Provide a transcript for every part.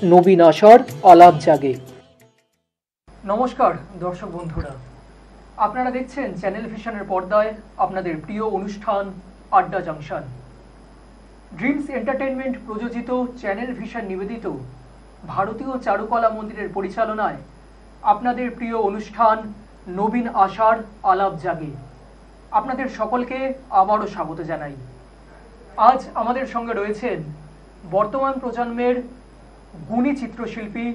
নবীন আশার আলাপ জাগে। নমস্কার দর্শক বন্ধুরা, আপনারা দেখছেন চ্যানেল ভিশনের পর্দায় আপনাদের প্রিয় অনুষ্ঠান আড্ডা জাংশন। ড্রিমস এন্টারটেইনমেন্ট প্রযোজিত চ্যানেল ভিশন নিবেদিত ভারতীয় চারুকলা মন্দিরের পরিচালনায় আপনাদের প্রিয় অনুষ্ঠান নবীন আশার আলাপ জাগে। আপনাদের সকলকে আবারও স্বাগত জানাই। আজ আমাদের সঙ্গে রয়েছেন বর্তমান প্রজন্মের গুণী চিত্রশিল্পী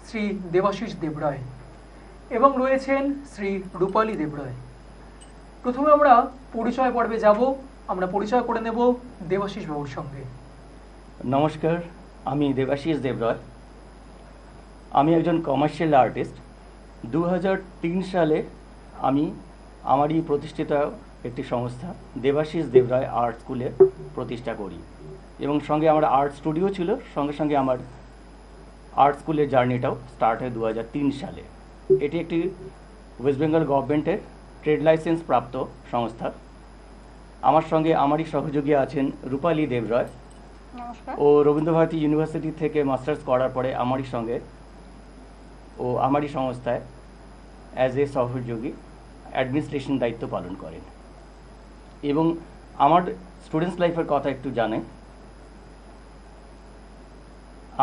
শ্রী দেবাশিস দেবরায় এবং রয়েছেন শ্রী রূপালী দেবরায়। প্রথমে আমরা পরিচয় পর্বে যাব। আমরা পরিচয় করে নেব দেবাশিস বাবুর সঙ্গে। নমস্কার, আমি দেবাশিস দেবরায়। আমি একজন কমার্শিয়াল আর্টিস্ট। 2003 সালে আমি আমারই প্রতিষ্ঠিত একটি সংস্থা দেবাশিস দেবরায় আর্ট স্কুলে প্রতিষ্ঠা করি এবং সঙ্গে আমার আর্ট স্টুডিও ছিল। সঙ্গে সঙ্গে আমার আর্ট স্কুলের জার্নিটাও স্টার্ট হয় 2003 সালে। এটি একটি ওয়েস্ট বেঙ্গল গভর্নমেন্টের ট্রেড লাইসেন্স প্রাপ্ত সংস্থা। আমার সঙ্গে আমারই সহযোগী আছেন রূপালী দেবরায়। ও রবীন্দ্রভারতী ইউনিভার্সিটি থেকে মাস্টার্স করার পরে আমারই সঙ্গে ও আমারই সংস্থায় অ্যাজ এ সহযোগী অ্যাডমিনিস্ট্রেশন দায়িত্ব পালন করেন। এবং আমার স্টুডেন্টস লাইফের কথা একটু জানেন।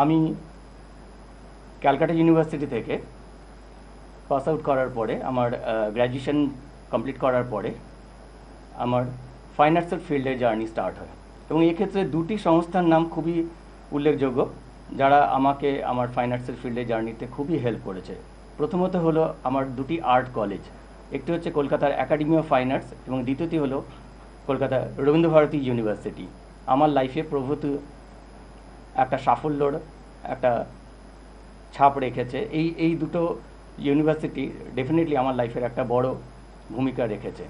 আমি ক্যালকাটা ইউনিভার্সিটি থেকে পাস আউট করার পরে আমার গ্র্যাজুয়েশন কমপ্লিট করার পরে আমার ফাইন আর্টসের ফিল্ডে জার্নি স্টার্ট হয় এবং এক্ষেত্রে দুটি সংস্থার নাম খুবই উল্লেখযোগ্য যারা আমাকে আমার ফাইন আর্টসের ফিল্ডে জার্নিতে খুবই হেল্প করেছে। প্রথমত হলো আমার দুটি আর্ট কলেজ, একটি হচ্ছে কলকাতার একাডেমি অফ ফাইন আর্টস এবং দ্বিতীয়টি হলো কলকাতা রবীন্দ্রভারতী ইউনিভার্সিটি। আমার লাইফে প্রভূত একটা সাফল্যর একটা ছাপ রেখেছে। এই দুটো ইউনিভার্সিটি ডেফিনেটলি আমার লাইফের একটা বড় ভূমিকা রেখেছে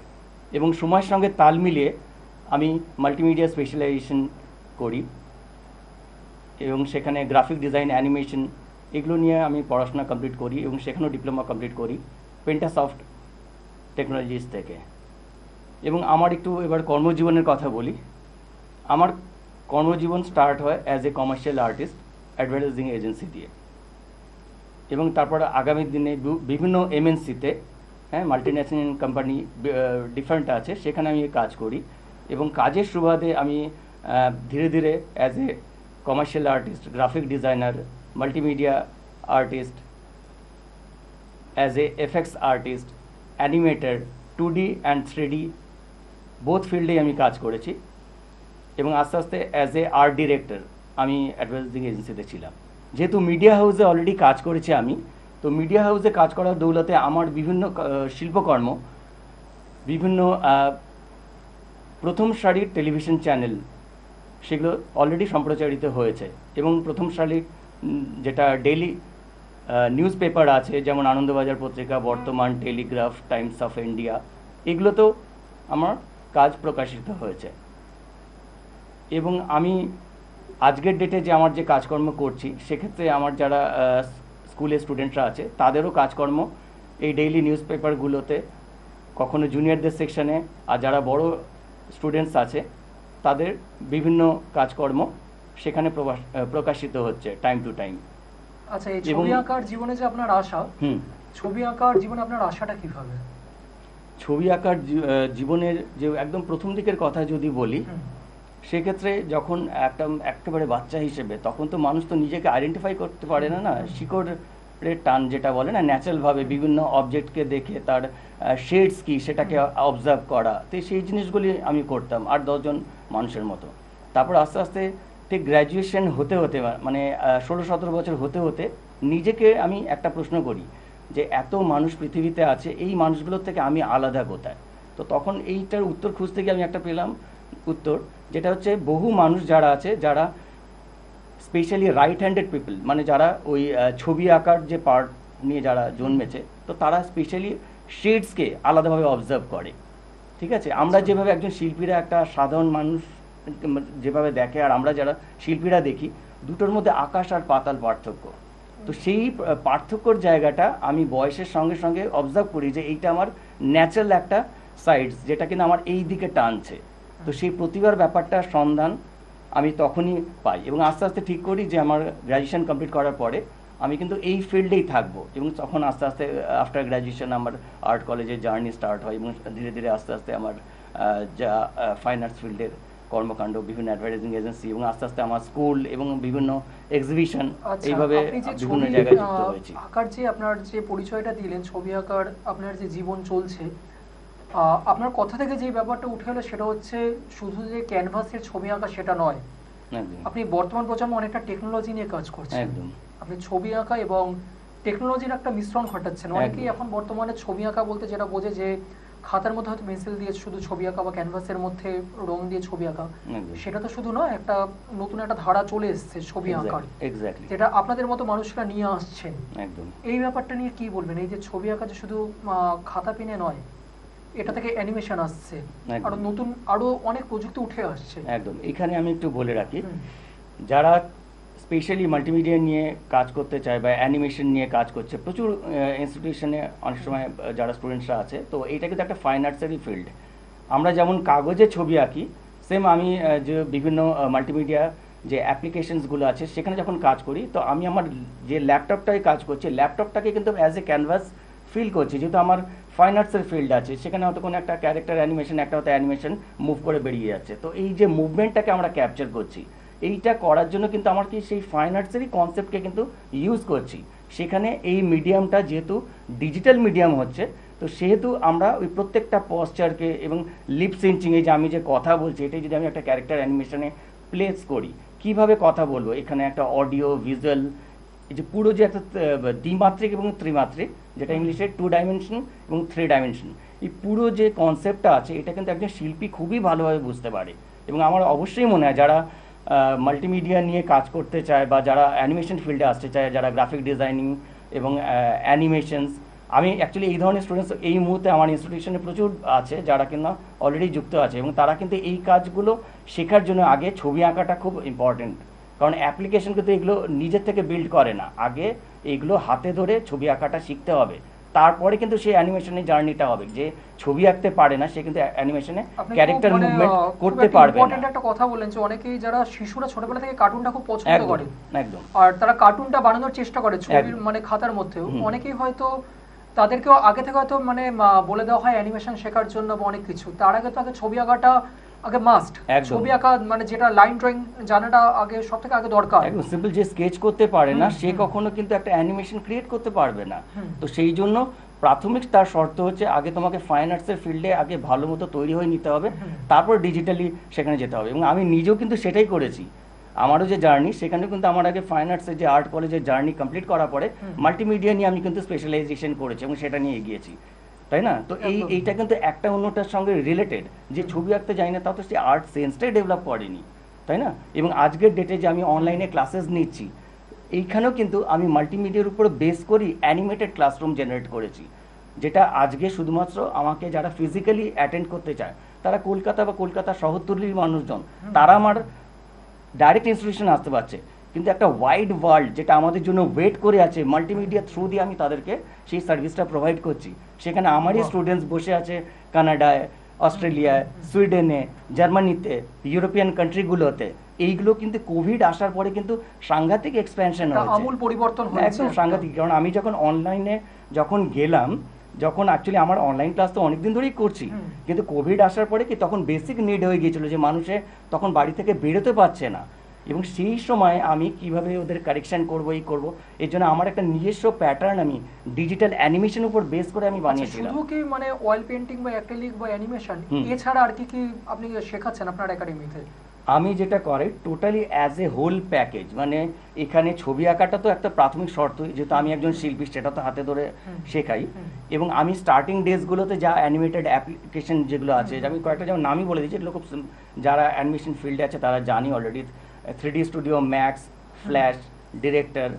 এবং সময়ের সঙ্গে তাল মিলিয়ে আমি মাল্টিমিডিয়া স্পেশালাইজেশন করি এবং সেখানে গ্রাফিক ডিজাইন, অ্যানিমেশন এগুলো নিয়ে আমি পড়াশোনা কমপ্লিট করি এবং সেখানেও ডিপ্লোমা কমপ্লিট করি পেন্টাসফট টেকনোলজিস থেকে। এবং আমার একটু এবার কর্মজীবনের কথা বলি। আমার কর্মজীবন স্টার্ট হয় as a commercial artist advertising agency দিয়ে এবং তারপর আগামী দিনে বিভিন্ন এমএনসিতে, মাল্টিন্যাশনাল কোম্পানি ডিফারেন্ট আছে, সেখানে আমি কাজ করি এবং কাজের সুবাদে আমি ধীরে ধীরে as a commercial artist, graphic designer, multimedia artist, as a FX artist, animator, 2D and 3D both ফিল্ডেই আমি কাজ করেছি এবং আস্তে আস্তে অ্যাজ এ আর্ট ডিরেক্টর আমি অ্যাডভার্টাইজিং এজেন্সিতে ছিলাম। যেহেতু মিডিয়া হাউসে অলরেডি কাজ করেছি আমি, তো মিডিয়া হাউসে কাজ করার দৌলতে আমার বিভিন্ন শিল্পকর্ম বিভিন্ন প্রথম সারির টেলিভিশন চ্যানেল সেগুলো অলরেডি সম্প্রচারিত হয়েছে এবং প্রথম সারির যেটা ডেইলি নিউজ পেপার আছে যেমন আনন্দবাজার পত্রিকা, বর্তমান, টেলিগ্রাফ, টাইমস অফ ইন্ডিয়া, এগুলোতেও আমার কাজ প্রকাশিত হয়েছে। এবং আমি আজকের ডেটে যে আমার যে কাজকর্ম করছি সেক্ষেত্রে আমার যারা স্কুলের স্টুডেন্টরা আছে তাদেরও কাজকর্ম এই ডেইলি নিউজ পেপারগুলোতে কখনো জুনিয়রদের সেকশনে, আর যারা বড় স্টুডেন্টস আছে তাদের বিভিন্ন কাজকর্ম সেখানে প্রকাশিত হচ্ছে টাইম টু টাইম। আচ্ছা, এই ছবি আঁকার জীবনে যে আপনার আশা, ছবি আঁকার জীবনে আপনার আশাটা কিভাবে? ছবি আঁকার জীবনের যে একদম প্রথম দিকের কথা যদি বলি, সেক্ষেত্রে যখন একেবারে বাচ্চা হিসেবে তখন তো মানুষ তো নিজেকে আইডেন্টিফাই করতে পারে না, শেডের টান যেটা বলে না, ন্যাচারালভাবে বিভিন্ন অবজেক্টকে দেখে তার শেডস কি সেটাকে অবজার্ভ করা, তো সেই জিনিসগুলি আমি করতাম 8-10 জন মানুষের মতো। তারপর আস্তে আস্তে ঠিক গ্র্যাজুয়েশন হতে হতে মানে 16-17 বছর হতে হতে নিজেকে আমি একটা প্রশ্ন করি যে এত মানুষ পৃথিবীতে আছে, এই মানুষগুলোর থেকে আমি আলাদা কোথায়? তো তখন এইটার উত্তর খুঁজতে গিয়ে আমি একটা পেলাম উত্তর, যেটা হচ্ছে বহু মানুষ যারা আছে যারা স্পেশালি রাইট হ্যান্ডেড পিপল, মানে যারা ওই ছবি আঁকার যে পার্ট নিয়ে যারা জন্মেছে, তো তারা স্পেশালি শেডসকে আলাদাভাবে অবজার্ভ করে। ঠিক আছে, আমরা যেভাবে একজন শিল্পীরা একটা সাধারণ মানুষ যেভাবে দেখে আর আমরা যারা শিল্পীরা দেখি, দুটোর মধ্যে আকাশ আর পাতাল পার্থক্য। তো সেই পার্থক্যর জায়গাটা আমি বয়সের সঙ্গে সঙ্গে অবজার্ভ করি যে এইটা আমার ন্যাচারাল একটা সাইডস যেটা কিনা আমার এই দিকে টানছে। তো সেই প্রতিভার ব্যাপারটা সন্ধান আমি তখনই পাই, এবং আস্তে আস্তে ঠিক করি যে আমার গ্র্যাজুয়েশন কমপ্লিট করার পরে আমি কিন্তু এই ফিল্ডেই থাকবো, এবং তখন আস্তে আস্তে আফটার গ্র্যাজুয়েশন আমার আর্ট কলেজের জার্নি স্টার্ট হয়, এবং ধীরে ধীরে আস্তে আস্তে আমার যা ফাইন আর্টস ফিল্ডের কর্মকাণ্ড, বিভিন্ন অ্যাডভার্টাইজিং এজেন্সি, এবং আস্তে আস্তে আমার স্কুল এবং বিভিন্ন এক্সিবিশন, এইভাবে বিভিন্ন জায়গায় যুক্ত হয়েছি। আঁকার যে আপনার যে পরিচয়টা দিলেন, ছবি আঁকার আপনার যে জীবন চলছে, আপনার কথা থেকে যে ব্যাপারটা উঠে এলো সেটা হচ্ছে শুধু যে ক্যানভাসের ছবি আঁকা সেটা নয়, আপনি বর্তমান প্রজন্মে অনেকটা টেকনোলজি নিয়ে কাজ করছেন। একদম, আপনি ছবি আঁকা এবং টেকনোলজির একটা মিশ্রণ ঘটাচ্ছেন। অনেকেই এখন বর্তমানে ছবি আঁকা বলতে যেটা বোঝে যে খাতার মধ্যে হয়তো পেন্সিল দিয়ে শুধু ছবি আঁকা বা ক্যানভাসের মধ্যে রং দিয়ে ছবি আঁকা, সেটা তো শুধু নয়, একটা নতুন একটা ধারা চলে এসেছে ছবি আঁকার, যেটা আপনাদের মতো মানুষরা নিয়ে আসছেন। একদম, এই ব্যাপারটা নিয়ে কি বলবেন? এই যে ছবি আঁকা যে শুধু খাতা পেনে নয়, এটা থেকে অ্যানিমেশন আসছে, আরো নতুন আরো অনেক প্রযুক্তি উঠে আসছে। একদম। এখানে আমি একটু বলে রাখি, যারা স্পেশালি মাল্টিমিডিয়া নিয়ে কাজ করতে চায় বা অ্যানিমেশন নিয়ে কাজ করছে, প্রচুর ইনস্টিটিউশনে অনেক সময় যারা স্টুডেন্টসরা আছে, তো এইটা কিন্তু একটা ফাইন আর্টসেরই ফিল্ড। আমরা যেমন কাগজে ছবি আঁকি, সেম আমি যে বিভিন্ন মাল্টিমিডিয়া যে অ্যাপ্লিকেশনসগুলো আছে সেখানে যখন কাজ করি, তো আমি আমার যে ল্যাপটপটায় কাজ করছি, ল্যাপটপটাকে কিন্তু অ্যাজ এ ক্যানভাস ফিল করছি, যেহেতু আমার ফাইন আর্টসের ফিল্ড আছে, সেখানে হয়তো কোনো একটা ক্যারেক্টার অ্যানিমেশন, একটা হয়তো অ্যানিমেশন মুভ করে বেরিয়ে যাচ্ছে, তো এই যে মুভমেন্টটাকে আমরা ক্যাপচার করছি, এইটা করার জন্য কিন্তু আমার কি সেই ফাইন আর্টসেরই কনসেপ্টকে কিন্তু ইউজ করছি। সেখানে এই মিডিয়ামটা যেহেতু ডিজিটাল মিডিয়াম হচ্ছে, তো সেহেতু আমরা ওই প্রত্যেকটা পশ্চারকে এবং লিপ সিঞ্চিং, এই যে আমি যে কথা বলছি, এটাই যদি আমি একটা ক্যারেক্টার অ্যানিমেশনে প্লেস করি, কিভাবে কথা বলবো, এখানে একটা অডিও ভিজুয়াল, এই যে পুরো যে একটা দ্বিমাত্রিক এবং ত্রিমাত্রিক, যেটা ইংলিশে 2 ডাইমেনশন এবং 3 ডাইমেনশন, এই পুরো যে কনসেপ্টটা আছে, এটা কিন্তু একজন শিল্পী খুবই ভালোভাবে বুঝতে পারে। এবং আমার অবশ্যই মনে হয় যারা মাল্টিমিডিয়া নিয়ে কাজ করতে চায় বা যারা অ্যানিমেশন ফিল্ডে আসতে চায়, যারা গ্রাফিক ডিজাইনিং এবং অ্যানিমেশনস, আমি অ্যাকচুয়ালি এই ধরনের স্টুডেন্টস এই মুহূর্তে আমার ইনস্টিটিউশনে প্রচুর আছে যারা কিন্তু অলরেডি যুক্ত আছে, এবং তারা কিন্তু এই কাজগুলো শেখার জন্য আগে ছবি আঁকাটা খুব ইম্পর্টেন্ট, কারণ অ্যাপ্লিকেশন কিন্তু এগুলো নিজের থেকে বিল্ড করে না, আগে এগুলো হাতে ধরে ছবি আঁকাটা শিখতে হবে, তারপরে কিন্তু সেই অ্যানিমেশনের জার্নিটা হবে। যে ছবি আঁকতে পারে না, সে কিন্তু অ্যানিমেশনে ক্যারেক্টার মুভমেন্ট করতে পারবে না। ইম্পর্টেন্ট একটা কথা বলেন যে অনেকেই যারা শিশুরা ছোটবেলা থেকে কার্টুনটা খুব পছন্দ করে, একদম, আর তারা কার্টুনটা বানানোর চেষ্টা করে ছবির মানে খাতার মধ্যেও, অনেকেই হয়তো তাদেরকেও আগে থেকে হয়তো মানে বলে দেওয়া হয় অ্যানিমেশন শেখার জন্য বা অনেক কিছু, তার আগে তো আগে ছবি আঁকাটা আগে মাস্ট, ছবি আঁকা মানে যেটা লাইন ড্রয়িং জানাটা আগে সব থেকে আগে দরকার। একদম সিম্পল, যে স্কেচ করতে পারে না সে কখনো কিন্তু একটা অ্যানিমেশন ক্রিয়েট করতে পারবে না। তো সেই জন্য প্রাথমিক তার শর্ত হচ্ছে আগে তোমাকে ফাইন আর্টসের ফিল্ডে আগে ভালো মতো তৈরি হয়ে নিতে হবে, তারপর ডিজিটালি সেখানে যেতে হবে। এবং আমি নিজেও কিন্তু সেটাই করেছি, আমারও যে জার্নি, সেখানে কিন্তু আমার আগে ফাইন আর্টসের যে আর্ট কলেজের জার্নি কমপ্লিট করার পরে মাল্টিমিডিয়া নিয়ে আমি কিন্তু স্পেশালাইজেশন করেছি এবং সেটা নিয়ে এগিয়েছি, তাই না? তো এইটা কিন্তু একটা অন্যটার সঙ্গে রিলেটেড, যে ছবি আঁকতে যাই না তাও তো সে আর্ট সেন্সটাই ডেভেলপ করেনি, তাই না? এবং আজকের ডেটে যে আমি অনলাইনে ক্লাসেস নিচ্ছি, এইখানেও কিন্তু আমি মাল্টিমিডিয়ার উপর বেস করি অ্যানিমেটেড ক্লাসরুম জেনারেট করেছি, যেটা আজকে শুধুমাত্র আমাকে যারা ফিজিক্যালি অ্যাটেন্ড করতে চায়, তারা কলকাতা বা কলকাতা শহরতলির মানুষজন, তারা আমার ডাইরেক্ট ইনস্টিটিউশনে আসতে পারছে, কিন্তু একটা ওয়াইড ওয়ার্ল্ড যেটা আমাদের জন্য ওয়েট করে আছে, মাল্টিমিডিয়া থ্রু দিয়ে আমি তাদেরকে সেই সার্ভিসটা প্রোভাইড করছি। সেখানে আমারই স্টুডেন্টস বসে আছে কানাডায়, অস্ট্রেলিয়ায়, সুইডেনে, জার্মানিতে, ইউরোপিয়ান কান্ট্রিগুলোতে। এইগুলো কিন্তু কোভিড আসার পরে কিন্তু সাংঘাতিক এক্সপ্যানশন হয়েছে, আমূল পরিবর্তন হয়েছে, একদম সাংঘাতিক। কারণ আমি যখন অনলাইনে যখন গেলাম, যখন অ্যাকচুয়ালি আমার অনলাইন ক্লাস তো অনেকদিন ধরেই করছি, কিন্তু কোভিড আসার পরে কি তখন বেসিক নিড হয়ে গিয়েছিল যে মানুষে তখন বাড়ি থেকে বেরোতে পারছে না, এবং সেই সময় আমি কিভাবে ওদের কারেকশন করবো, এই করবো, এর জন্য আমার একটা নিজস্ব প্যাটার্ন আমি ডিজিটাল অ্যানিমেশন উপর বেস করে আমি বানিয়েছিলাম। শুধু কি মানে অয়েল পেইন্টিং বা অ্যাক্রিলিক বা অ্যানিমেশন এছাড়া আর কি কি আপনি শেখাচ্ছেন আপনার একাডেমিতে? আমি যেটা করি totally as a whole package, মানে এখানে ছবি আঁকাটা তো একটা প্রাথমিক শর্ত, যেহেতু আমি একজন শিল্পী, সেটা তো হাতে ধরে শেখাই। এবং আমি স্টার্টিং ডেজগুলোতে যা অ্যানিমেটেড অ্যাপ্লিকেশন যেগুলো আছে, আমি কয়েকটা যেমন নামই বলে দিচ্ছি, এগুলো খুব যারা অ্যানিমেশন ফিল্ডে আছে তারা জানি already, 3D studio, max, flash, director,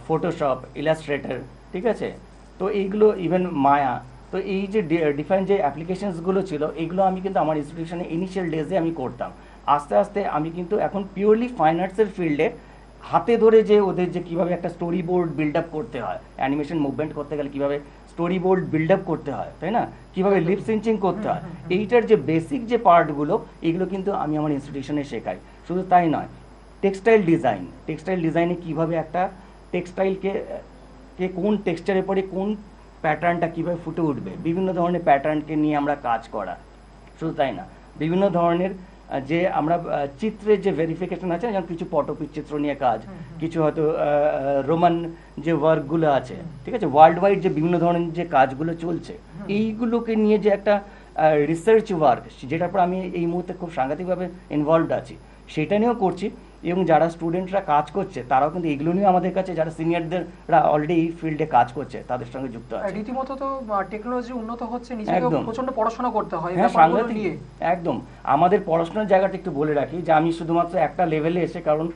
Photoshop, Illustrator, ঠিক আছে? তো এইগুলো ইভেন মায়া, তো এই যে ডিফারেন্ট যে অ্যাপ্লিকেশনসগুলো ছিল, এইগুলো আমি কিন্তু আমার ইনস্টিটিউশনে ইনিশিয়াল ডেজে আমি করতাম। আস্তে আস্তে আমি কিন্তু এখন পিওরলি ফাইন আর্টসের ফিল্ডে হাতে ধরে যে ওদের যে কীভাবে একটা স্টোরি বোর্ড বিল্ড আপ করতে হয়, অ্যানিমেশন মুভমেন্ট করতে গেলে কীভাবে স্টোরি বোর্ড বিল্ড আপ করতে হয়, তাই না, কিভাবে লিপ সিঞ্চিং করতে হয়, এইটার যে বেসিক যে পার্টগুলো এগুলো কিন্তু আমি আমার ইনস্টিটিউশনে শেখাই। শুধু তাই নয়, টেক্সটাইল ডিজাইনে কিভাবে একটা টেক্সটাইলকে কোন টেক্সচারের পরে কোন প্যাটার্নটা কীভাবে ফুটে উঠবে, বিভিন্ন ধরনের প্যাটার্নকে নিয়ে আমরা কাজ করা। শুধু তাই না, বিভিন্ন ধরনের যে আমরা চিত্রের যে ভেরিফিকেশন আছে, যেমন কিছু পটপির চিত্র নিয়ে কাজ, কিছু হয়তো রোমান যে ওয়ার্কগুলো আছে, ঠিক আছে, ওয়ার্ল্ড ওয়াইড যে বিভিন্ন ধরনের যে কাজগুলো চলছে, এইগুলোকে নিয়ে যে একটা রিসার্চ ওয়ার্ক, যেটার পর আমি এই মুহূর্তে খুব সাংঘাতিকভাবে ইনভলভড আছি, সেটা নিয়েও করছি। এবং যারা স্টুডেন্টরা কাজ করছে তারাও কিন্তু এগুলো নিয়ে আমাদের কাছে, যারা সিনিয়রদেররা অলরেডি এই ফিল্ডে কাজ করছে তাদের সঙ্গে যুক্ত আছে। রীতিমতো তো টেকনোলজি উন্নত হচ্ছে, নিজেকে প্রচন্ড পড়াশোনা করতে হয়। হ্যাঁ, সাংঘাতিক, একদম। আমাদের পড়াশোনার জায়গাটা একটু বলে রাখি যে আমি শুধুমাত্র একটা লেভেলে এসে, কারণ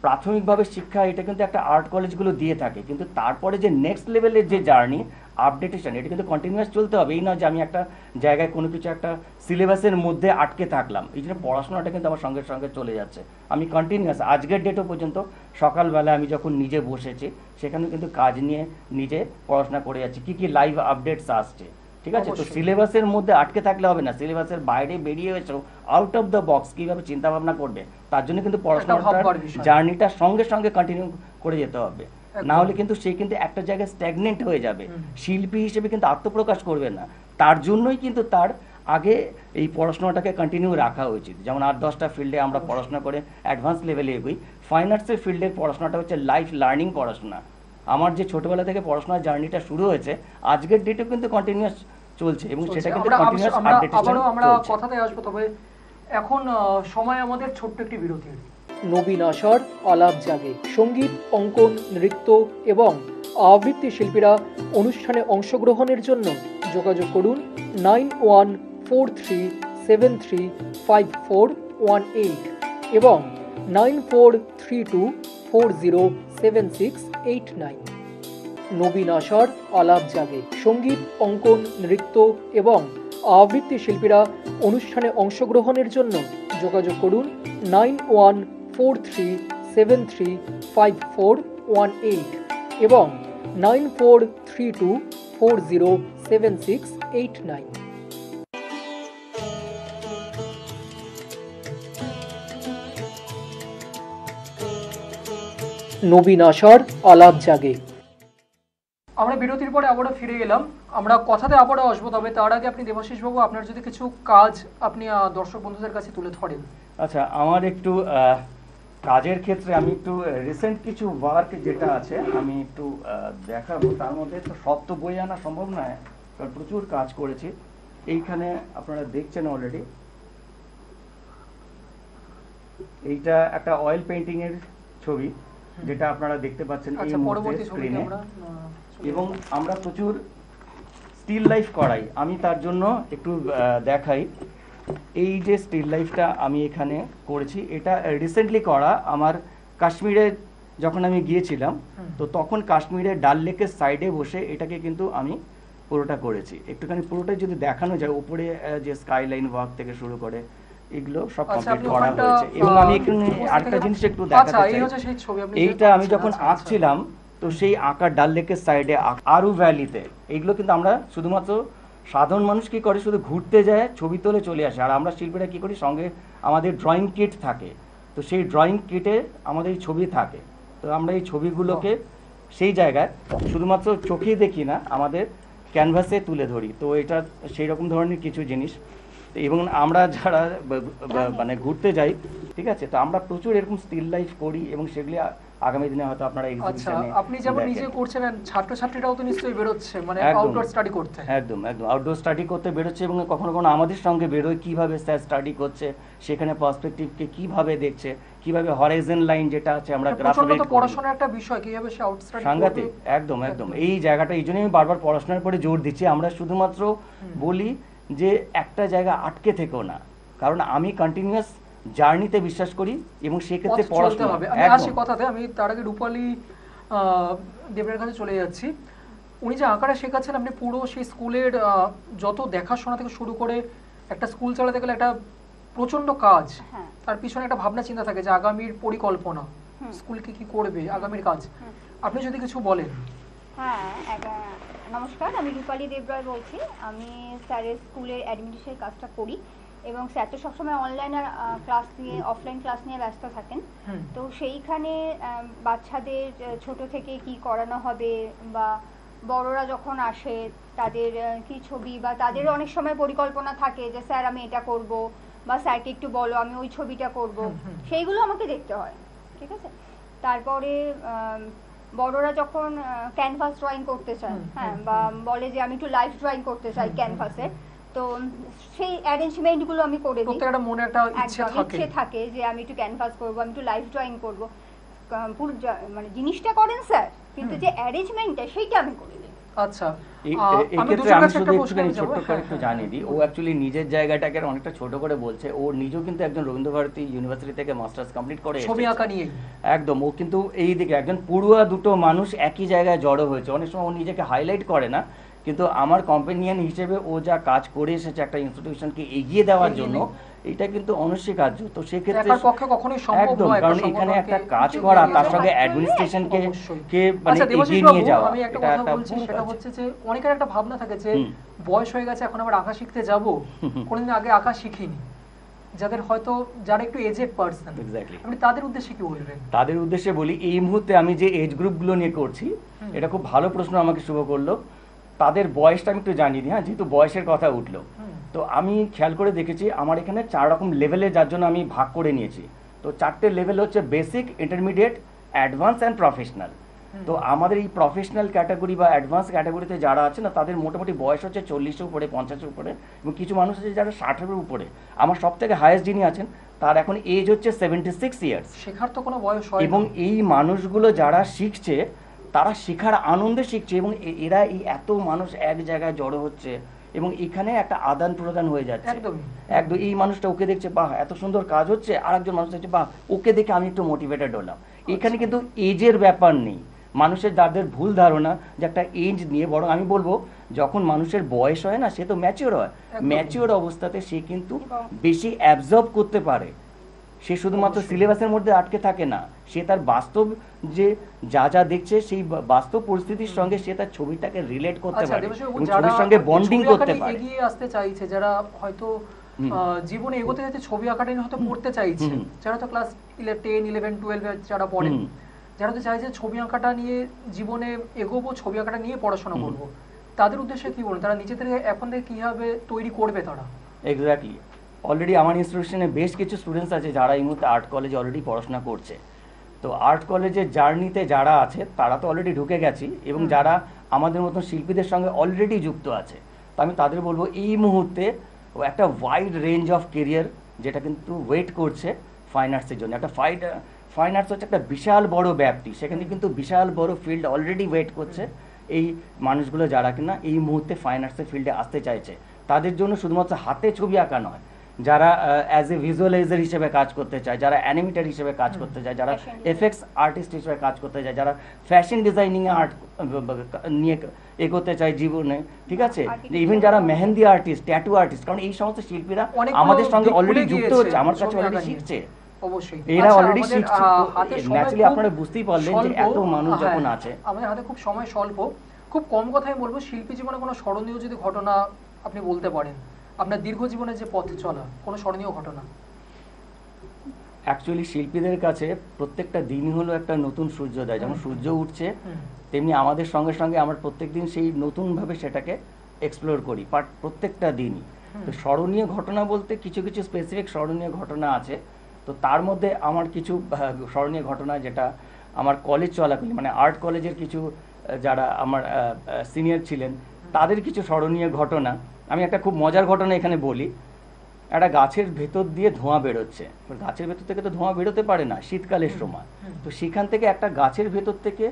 প্রাথমিকভাবে শিক্ষা এটা কিন্তু একটা আর্ট কলেজগুলো দিয়ে থাকে, কিন্তু তারপরে যে নেক্সট লেভেলের যে জার্নি, আপডেটেশন, এটা কিন্তু কন্টিনিউয়াস চলতে হবে। এই নয় যে আমি একটা জায়গায় কোনো কিছু একটা সিলেবাসের মধ্যে আটকে থাকলাম, এই জন্য পড়াশোনাটা কিন্তু আমার সঙ্গে সঙ্গে চলে যাচ্ছে। আমি কন্টিনিউয়াস আজকের ডেটও পর্যন্ত সকালবেলা আমি যখন নিজে বসেছি সেখানে কিন্তু কাজ নিয়ে নিজে পড়াশোনা করে যাচ্ছি, কী কী লাইভ আপডেটস আসছে, ঠিক আছে। তো সিলেবাসের মধ্যে আটকে থাকলে হবে না, সিলেবাসের বাইরে বেরিয়ে এসেও আউট অফ দ্য বক্স কীভাবে চিন্তা ভাবনা করবে, তার জন্য কিন্তু পড়াশোনাটার জার্নিটা সঙ্গে সঙ্গে কন্টিনিউ করে যেতে হবে। না হলে কিন্তু সে কিন্তু একটা জায়গায় স্ট্যাগনেন্ট হয়ে যাবে, শিল্পী হিসেবে কিন্তু আত্মপ্রকাশ করবে না। তার জন্যই কিন্তু তার আগে এই পড়াশোনাটাকে কন্টিনিউ রাখা উচিত। যেমন 8-10টা ফিল্ডে আমরা পড়াশোনা করে অ্যাডভান্স লেভেলে এগোই, ফাইন আর্টসের ফিল্ডের পড়াশোনাটা হচ্ছে লাইফ লার্নিং পড়াশোনা। আমার যে ছোটবেলা থেকে পড়াশোনার জার্নিটা শুরু হয়েছে, আজকের ডেটেও কিন্তু কন্টিনিউয়াস চলছে এবং সেটা কিন্তু কন্টিনিউয়াস আপডেটেশন চলছে। কথাতে আসবো, তবে এখন সময় আমাদের ছোট্ট একটি বিরতির। নবীন আশার আলাপ জাগে। সঙ্গীত, অঙ্কন, নৃত্য এবং আবৃত্তি শিল্পীরা অনুষ্ঠানে অংশগ্রহণের জন্য যোগাযোগ করুন 9143735418 এবং 9432407689। নবীন আশার আলাপ জাগে। সঙ্গীত, অঙ্কন, নৃত্য এবং আবৃত্তি শিল্পীরা অনুষ্ঠানে অংশগ্রহণের জন্য যোগাযোগ করুন 9143735418 এবং 9432407689। নবীন আশার আলাপ জাগে। আমরা বিরতির পরে আবারও ফিরে এলাম। আমরা কথাতে আবারও আসবো, তবে তার আগে আপনি দেবাশিস বাবু, আপনার যদি কিছু কাজ আপনি দর্শক বন্ধুদের কাছে তুলে ধরেন। আচ্ছা, আমার একটু কাজের ক্ষেত্রে আমি একটু রিসেন্ট কিছু ওয়ার্ক যেটা আছে আমি একটু দেখাবো। তার মধ্যে তো সব তো বই আনা সম্ভব নয়, কারণ প্রচুর কাজ করেছি। এইখানে আপনারা দেখছেন অলরেডি, এইটা একটা অয়েল পেইন্টিং এর ছবি, যেটা আপনারা দেখতে পাচ্ছেন এই মুহূর্তে স্ক্রিনে। এবং আমরা প্রচুর স্টিল লাইফ করাই, আমি তার জন্য একটু দেখাই। এই যে স্টিল লাইফটা আমি এখানে করেছি, এটা রিসেন্টলি করা। আমার কাশ্মীরে যখন আমি গিয়েছিলাম, তো তখন কাশ্মীরের ডাল লেকের সাইডে বসে এটাকে কিন্তু আমি পুরোটা করেছি। একটুখানি পুরোটাই যদি দেখানো যায়, উপরে যে স্কাইলাইন ওয়াক থেকে শুরু করে এগুলো সব কমপ্লিট করা হয়েছে। এবং আমি এখানে আরেকটা জিনিস একটু দেখাতে চাই, এইটা আমি যখন আঁকছিলাম, তো সেই আঁকা ডাল লেকের সাইডে আরু ভ্যালিতে, এইগুলো কিন্তু আমরা শুধুমাত্র সাধারণ মানুষ কি করে, শুধু ঘুরতে যায়, ছবি তোলে, চলে আসে। আর আমরা শিল্পীরা কি করি, সঙ্গে আমাদের ড্রয়িং কিট থাকে, তো সেই ড্রয়িং কিটে আমাদের এই ছবি থাকে। তো আমরা এই ছবিগুলোকে সেই জায়গায় শুধুমাত্র চোখেই দেখি না, আমাদের ক্যানভাসে তুলে ধরি। তো এটা সেই রকম ধরনের কিছু জিনিস। এবং আমরা যারা মানে ঘুরতে যাই, ঠিক আছে, তো আমরা প্রচুর এরকম স্টিল লাইফ করি এবং সেগুলি আগামী দিনে হয়তো আপনারা এক্সিবিশনে। আপনি যেমন নিজে করছেন, ছাত্রছাত্রীরাও তো নিশ্চয়ই বেরোচ্ছে, মানে আউটডোর স্টাডি করতে। একদম আউটডোর স্টাডি করতে বেরোচ্ছে, এবং কখনো কখনো আমাদের সঙ্গে বেরোয়, কিভাবে স্যার স্টাডি করছে, সেখানে পার্সপেক্টিভকে কিভাবে দেখছে, কিভাবে হরাইজন লাইন যেটা আছে আমরা গ্রাফিক পড়াশোনার একটা বিষয়, কিভাবে সে আউট স্টাডি সাংঘাতিক। একদম এই জায়গাটা, এই জন্যই আমি বারবার পড়াশোনার পরে জোর দিচ্ছি। আমরা শুধুমাত্র বলি যে একটা জায়গা আটকে থেকো না, কারণ আমি কন্টিনিউয়াস জার্নিতে বিশ্বাস করি এবং সেক্ষেত্রে পড়াশোনা হবে। আমি আসি কথাতে, আমি তার আগে রূপালী দেবের কাছে চলে যাচ্ছি। উনি যে আঁকাটা শেখাচ্ছেন, আপনি পুরো সেই স্কুলের যত দেখাশোনা থেকে শুরু করে, একটা স্কুল চালাতে গেলে একটা প্রচন্ড কাজ, তার পিছনে একটা ভাবনা চিন্তা থাকে যে আগামীর পরিকল্পনা, স্কুলকে কি করবে, আগামীর কাজ। আপনি যদি কিছু বলেন। হ্যাঁ, নমস্কার, আমি রূপালী দেবরায় বলছি। আমি স্যারের স্কুলের অ্যাডমিনিস্ট্রেশনের কাজটা করি এবং স্যার তো সবসময় অনলাইন আর ক্লাস নিয়ে অফলাইন ক্লাস নিয়ে ব্যস্ত থাকেন। তো সেইখানে বাচ্চাদের ছোট থেকে কি করানো হবে বা বড়রা যখন আসে তাদের কি ছবি বা তাদের অনেক সময় পরিকল্পনা থাকে যে স্যার আমি এটা করব বা স্যারকে একটু বলো আমি ওই ছবিটা করব, সেইগুলো আমাকে দেখতে হয়, ঠিক আছে। তারপরে বড়রা যখন ক্যানভাস ড্রয়িং করতে চায়, হ্যাঁ, বা বলে যে আমি একটু লাইভ ড্রয়িং করতে চাই ক্যানভাসে, তো সেই অ্যারেঞ্জমেন্টগুলো আমি করে দিই। প্রত্যেকটা মনে একটা ইচ্ছে থাকে যে আমি একটু ক্যানভাস করব, আমি একটু লাইভ ড্রয়িং করব। পুরো মানে জিনিসটা করেন স্যার, কিন্তু যে অ্যারেঞ্জমেন্টটা সেইটা আমি করে দিই। আচ্ছা, আমি শুধু একটুখানি ছোট্ট করে একটু জানিয়ে দিই, ও অ্যাকচুয়ালি নিজের জায়গাটাকে অনেকটা ছোট করে বলছে। ও নিজেও কিন্তু একজন রবীন্দ্রভারতী ইউনিভার্সিটি থেকে মাস্টার্স কমপ্লিট করে ছবি আঁকা নিয়ে একদম। ও কিন্তু এই দিকে একজন পড়ুয়া দুটো মানুষ একই জায়গায় জড়ো হয়েছে। অনেক সময় ও নিজেকে হাইলাইট করে না, কিন্তু আমার কম্পেনিয়ন হিসেবে ও যা কাজ করে এসেছে একটা ইনস্টিটিউশনকে এগিয়ে দেওয়ার জন্য, এটা কিন্তু অনস্বীকার্য। তো সেক্ষেত্রে একদম, কারণ এখানে একটা কাজ করা তার সঙ্গে অ্যাডমিনিস্ট্রেশনকে মানে এগিয়ে নিয়ে যাওয়া, আমি একটা কথা বলছি, সেটা হচ্ছে যে অনেকের একটা ভাবনা থাকে যে বয়স হয়ে গেছে এখন আবার আঁকা শিখতে যাব, কোনদিন আগে আঁকা শিখিনি, যাদের হয়তো যারা একটু এজেড পারসন, আপনি তাদের উদ্দেশ্যে কি বলবেন? তাদের উদ্দেশ্যে বলি, এই মুহূর্তে আমি যে এজ গ্রুপগুলো নিয়ে করছি, এটা খুব ভালো প্রশ্ন আমাকে শুভ করলো। তাদের বয়সটা আমি একটু জানিয়ে দিই, হ্যাঁ, যেহেতু বয়সের কথা উঠলো। তো আমি খেয়াল করে দেখেছি আমার এখানে 4 রকম লেভেলে, যার জন্য আমি ভাগ করে নিয়েছি। তো 4টে লেভেল হচ্ছে basic, intermediate, advance and professional. তো আমাদের এই প্রফেশনাল ক্যাটাগরি বা অ্যাডভান্স ক্যাটাগরিতে যারা আছে না, তাদের মোটামুটি বয়স হচ্ছে 40-এর উপরে, 50-এর উপরে, এবং কিছু মানুষ আছে যারা 60-এর উপরে। আমার সব থেকে হায়েস্ট যিনি আছেন তার এখন এজ হচ্ছে 76 ইয়ার্স। শেখার তো কোনো বয়স হয় না। এবং এই মানুষগুলো যারা শিখছে, তারা শেখার আনন্দে শিখছে, এবং এরা এই এত মানুষ এক জায়গায় জড়ো হচ্ছে এবং এখানে একটা আদান প্রদান হয়ে যাচ্ছে। একদম, এই মানুষটা ওকে দেখছে, বাহ এত সুন্দর কাজ হচ্ছে, আর একজন মানুষ দেখছে, বাহ ওকে দেখে আমি একটু মোটিভেটেড হলাম। এখানে কিন্তু এজের ব্যাপার নেই। মানুষের যাদের ভুল ধারণা যে একটা এজ নিয়ে, বরং আমি বলবো যখন মানুষের বয়স হয় না, সে তো ম্যাচিওর হয়, ম্যাচিওর অবস্থাতে সে কিন্তু বেশি অ্যাবজর্ব করতে পারে। সে শুধুমাত্র সিলেবাসের মধ্যে আটকে থাকে না, সে তার বাস্তব যে যা দেখছে সেই বাস্তব পরিস্থিতির সঙ্গে সে তার ছবিটাকে রিলেট করতে পারে এবং ছবির সঙ্গে বন্ডিং করতে পারে। এগিয়ে আসতে চাইছে, যারা হয়তো জীবনে এগোতে যাচ্ছে, ছবি আঁকাটা নিয়ে হয়তো পড়তে চাইছে, যারা তো ক্লাস 10, 11, 12 যারা পড়েন, যারা তো চাইছে ছবি আঁকাটা নিয়ে জীবনে এগোবো, ছবি আঁকাটা নিয়ে পড়াশোনা করবো, তাদের উদ্দেশ্যে কি বলুন? তারা নিজেদের এখন থেকে কিভাবে তৈরি করবে তারা? এক্স্যাক্টলি, অলরেডি আমার ইনস্টিটিউশনে বেশ কিছু স্টুডেন্টস আছে যারা এই মুহূর্তে আর্ট কলেজে অলরেডি পড়াশোনা করছে। তো আর্ট কলেজের জার্নিতে যারা আছে তারা তো অলরেডি ঢুকে গেছি, এবং যারা আমাদের মতন শিল্পীদের সঙ্গে অলরেডি যুক্ত আছে, তো আমি তাদের বলবো এই মুহূর্তে একটা ওয়াইড রেঞ্জ অফ কেরিয়ার যেটা কিন্তু ওয়েট করছে ফাইন আর্টসের জন্য। একটা ফাইন আর্টস হচ্ছে একটা বিশাল বড় ব্যাপ্তি, সেখানে কিন্তু বিশাল বড় ফিল্ড অলরেডি ওয়েট করছে এই মানুষগুলো যারা কিনা এই মুহূর্তে ফাইন আর্টসের ফিল্ডে আসতে চাইছে। তাদের জন্য শুধুমাত্র হাতে ছবি আঁকা নয়, যারা অ্যাজ এ ভিজুয়ালাইজার হিসেবে কাজ করতে চায়, যারা অ্যানিমেটর হিসেবে কাজ করতে চায়, যারা এফেক্টস আর্টিস্ট হিসেবে কাজ করতে চায়, যারা ফ্যাশন ডিজাইনিংয়ে আর্ট নিয়ে এগোতে চায় জীবনে, ঠিক আছে, ইভেন যারা মেহেন্দি আর্টিস্ট, ট্যাটু আর্টিস্ট, কারণ এই সমস্ত শিল্পীরা আমাদের সঙ্গে অলরেডি যুক্ত হচ্ছে, আমার কাছে অলরেডি শিখছে, এরা অলরেডি শিখছে। ন্যাচারালি আপনারা বুঝতেই পারলেন যে এত মানুষ যখন আছে। আমাদের হাতে খুব সময় স্বল্প, খুব কম কথাই বলবো, শিল্পী জীবনে কোনো স্মরণীয় যদি ঘটনা আপনি বলতে পারেন, আপনার দীর্ঘ জীবনে যে পথ চলা কোনো স্মরণীয় ঘটনা। অ্যাকচুয়ালি শিল্পীদের কাছে প্রত্যেকটা দিনই হলো একটা নতুন সূর্যোদয়। যেমন সূর্য উঠছে, তেমনি আমাদের সঙ্গে সঙ্গে আমরা প্রত্যেক দিন সেই নতুনভাবে সেটাকে এক্সপ্লোর করি, বাট প্রত্যেকটা দিনই। তো স্মরণীয় ঘটনা বলতে কিছু কিছু স্পেসিফিক স্মরণীয় ঘটনা আছে। তো তার মধ্যে আমার কিছু স্মরণীয় ঘটনা, যেটা আমার কলেজ চলাকালীন, মানে আর্ট কলেজের কিছু যারা আমার সিনিয়র ছিলেন, তাদের কিছু স্মরণীয় ঘটনা। আমি একটা খুব মজার ঘটনা এখানে বলি। একটা গাছের ভেতর দিয়ে ধোঁয়া বেরোচ্ছে, গাছের ভেতর থেকে তো ধোঁয়া বেরোতে পারে না শীতকালের সময়, তো সেখান থেকে একটা গাছের ভেতর থেকে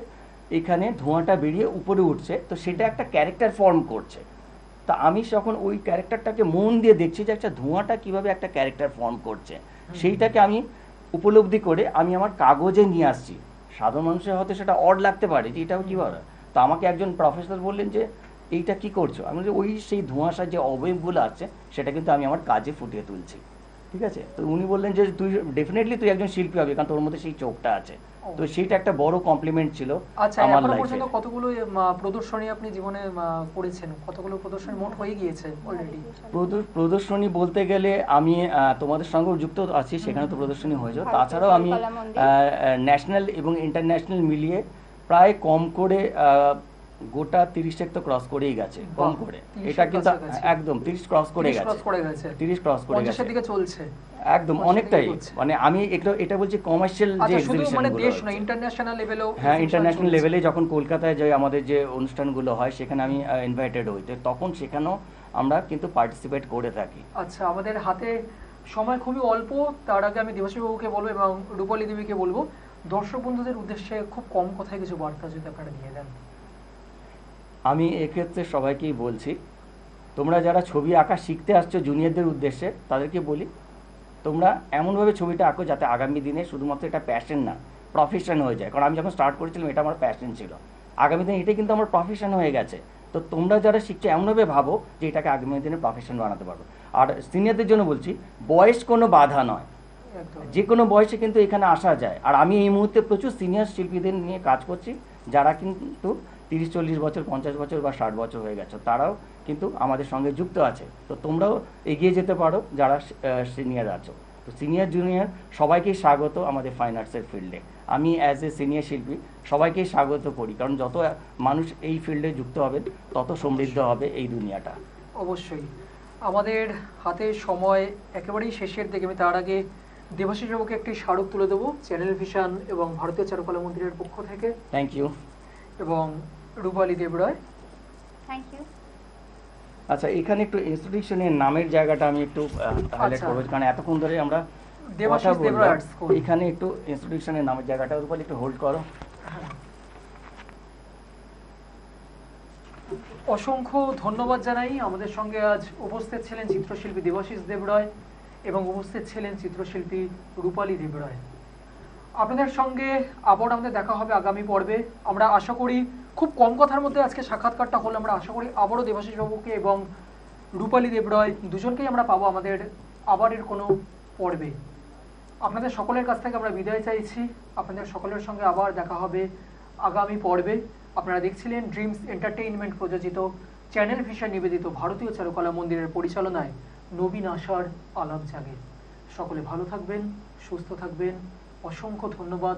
এখানে ধোঁয়াটা বেরিয়ে উপরে উঠছে, তো সেটা একটা ক্যারেক্টার ফর্ম করছে। তা আমি যখন ওই ক্যারেক্টারটাকে মন দিয়ে দেখছি যে একটা ধোঁয়াটা কিভাবে একটা ক্যারেক্টার ফর্ম করছে, সেইটাকে আমি উপলব্ধি করে আমি আমার কাগজে নিয়ে আসছি। সাধারণ মানুষের হয়তো সেটা অড লাগতে পারে যে এটাও কীভাবে, তো আমাকে একজন প্রফেসর বললেন যে এইটা কি করছো? আমি ওই সেই ধোঁয়াশার যে অবয়বগুলো আছে সেটা কিন্তু আমি আমার কাজে ফুটিয়ে তুলছি। ঠিক আছে, তো উনি বললেন যে তুই ডেফিনেটলি তুই একজন শিল্পী হবে, কারণ তোর মধ্যে সেই চোখটা আছে। তো সেইটা একটা বড় কমপ্লিমেন্ট ছিল আচ্ছা, আমার এখনো লাইফে। পর্যন্ত কতগুলো প্রদর্শনী আপনি জীবনে করেছেন? কতগুলো প্রদর্শনী মোট হয়ে গিয়েছে অলরেডি? প্রদর্শনী বলতে গেলে আমি তোমাদের সঙ্গেও যুক্ত আছি, সেখানে তো প্রদর্শনী হয়েছে। ভারতীয় তাছাড়াও আমি চারুকলা মন্দির। ন্যাশনাল এবং ইন্টারন্যাশনাল মিলিয়ে প্রায় কম করে গোটা 30 তো ক্রস করেই গেছে, কম বাহ, করে। 30 এটা কিন্তু কাছাকাছি। একদম 30 ক্রস করে 30 ক্রস গেছে, করে গেছে, 30 ক্রস করে 50 গেছে, এর দিকে চলছে। একদম 50 অনেকটাই। দিকে চলছে। মানে আমি এটা বলছি কমার্শিয়াল যে আচ্ছা, শুধু এক্সিবিশন মানে গুলো দেশ নয়, হচ্ছে। ইন্টারন্যাশনাল লেভেলেও হ্যাঁ, ইন্টারন্যাশনাল লেভেলে যখন কলকাতায় যে আমাদের যে অনুষ্ঠানগুলো হয় সেখানে আমি ইনভাইটেড হই, তো তখন সেখানেও আমরা কিন্তু পার্টিসিপেট করে থাকি। আচ্ছা, আমাদের হাতে সময় খুবই অল্প। তার আগে আমি দেবাশী বাবুকে বলবো এবং রূপালী দেবীকে বলবো দর্শক বন্ধুদের উদ্দেশ্যে খুব কম কথায় কিছু বার্তা যদি আপনারা দিয়ে দেন। আমি এক্ষেত্রে সবাইকেই বলছি, তোমরা যারা ছবি আঁকা শিখতে আসছো জুনিয়রদের উদ্দেশ্যে, তাদেরকে বলি তোমরা এমনভাবে ছবিটা আঁকো যাতে আগামী দিনে শুধুমাত্র এটা প্যাশন না, প্রফেশন হয়ে যায়। কারণ আমি যখন স্টার্ট করেছিলাম এটা আমার প্যাশন ছিল, আগামী দিনে এটাই কিন্তু আমার প্রফেশন হয়ে গেছে। তো তোমরা যারা শিখছো এমনভাবে ভাবো যে এটাকে আগামী দিনে প্রফেশন বানাতে পারবো। আর সিনিয়রদের জন্য বলছি, বয়স কোনো বাধা নয়, একদম। যে কোনো বয়সে কিন্তু এখানে আসা যায়। আর আমি এই মুহূর্তে প্রচুর সিনিয়র শিল্পীদের নিয়ে কাজ করছি যারা কিন্তু 30-40 বছর, 50 বছর বা 60 বছর হয়ে গেছে, তারাও কিন্তু আমাদের সঙ্গে যুক্ত আছে। তো তোমরাও এগিয়ে যেতে পারো যারা সিনিয়র আছো। তো সিনিয়র জুনিয়র সবাইকেই স্বাগত আমাদের ফাইন আর্টসের ফিল্ডে। আমি অ্যাজ এ সিনিয়র শিল্পী সবাইকেই স্বাগত করি, কারণ যত মানুষ এই ফিল্ডে যুক্ত হবে তত সমৃদ্ধ হবে এই দুনিয়াটা। অবশ্যই। আমাদের হাতে সময় একেবারেই শেষের দিকে। আমি তার আগে দেবাশিস বাবুকে একটি স্মারক তুলে দেবো চ্যানেল ভিশন এবং ভারতীয় চারুকলা মন্দিরের পক্ষ থেকে, থ্যাংক ইউ। এবং রূপালী দেবরায়। Thank you. আচ্ছা, এখানে একটু ইনস্টিটিউশনের নামের জায়গাটা আমি একটু হাইলাইট আচ্ছা। করবো, কারণ এতক্ষণ ধরে আমরা দেবাশিস কথা দেবরায় বললাম। Art school. এখানে একটু ইনস্টিটিউশনের নামের জায়গাটার উপর একটু হোল্ড করো। অসংখ্য ধন্যবাদ জানাই। আমাদের সঙ্গে আজ উপস্থিত ছিলেন চিত্রশিল্পী দেবাশিস দেবরায় এবং উপস্থিত ছিলেন চিত্রশিল্পী রূপালী দেবরায়। আপনাদের সঙ্গে আবার আমাদের দেখা হবে আগামী পর্বে। আমরা আশা করি খুব কম কথার মধ্যে আজকে সাক্ষাৎকারটা হলো। আমরা আশা করি আবারও দেবাশিস বাবুকে এবং রূপালী দেবরায় দুজনকেই আমরা পাবো আমাদের আবারের কোনো পর্বে। আপনাদের সকলের কাছ থেকে আমরা বিদায় চাইছি। আপনাদের সকলের সঙ্গে আবার দেখা হবে আগামী পর্বে। আপনারা দেখছিলেন ড্রিমস এন্টারটেইনমেন্ট প্রযোজিত, চ্যানেল ভিশন নিবেদিত ভারতীয় চারুকলা মন্দিরের পরিচালনায় নবীন আশার আলাপ জাগে। সকলে ভালো থাকবেন, সুস্থ থাকবেন। অসংখ্য ধন্যবাদ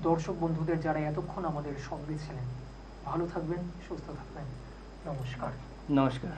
দর্শক বন্ধুদের যারা এতক্ষণ আমাদের সঙ্গে ছিলেন। ভালো থাকবেন, সুস্থ থাকবেন। নমস্কার। নমস্কার।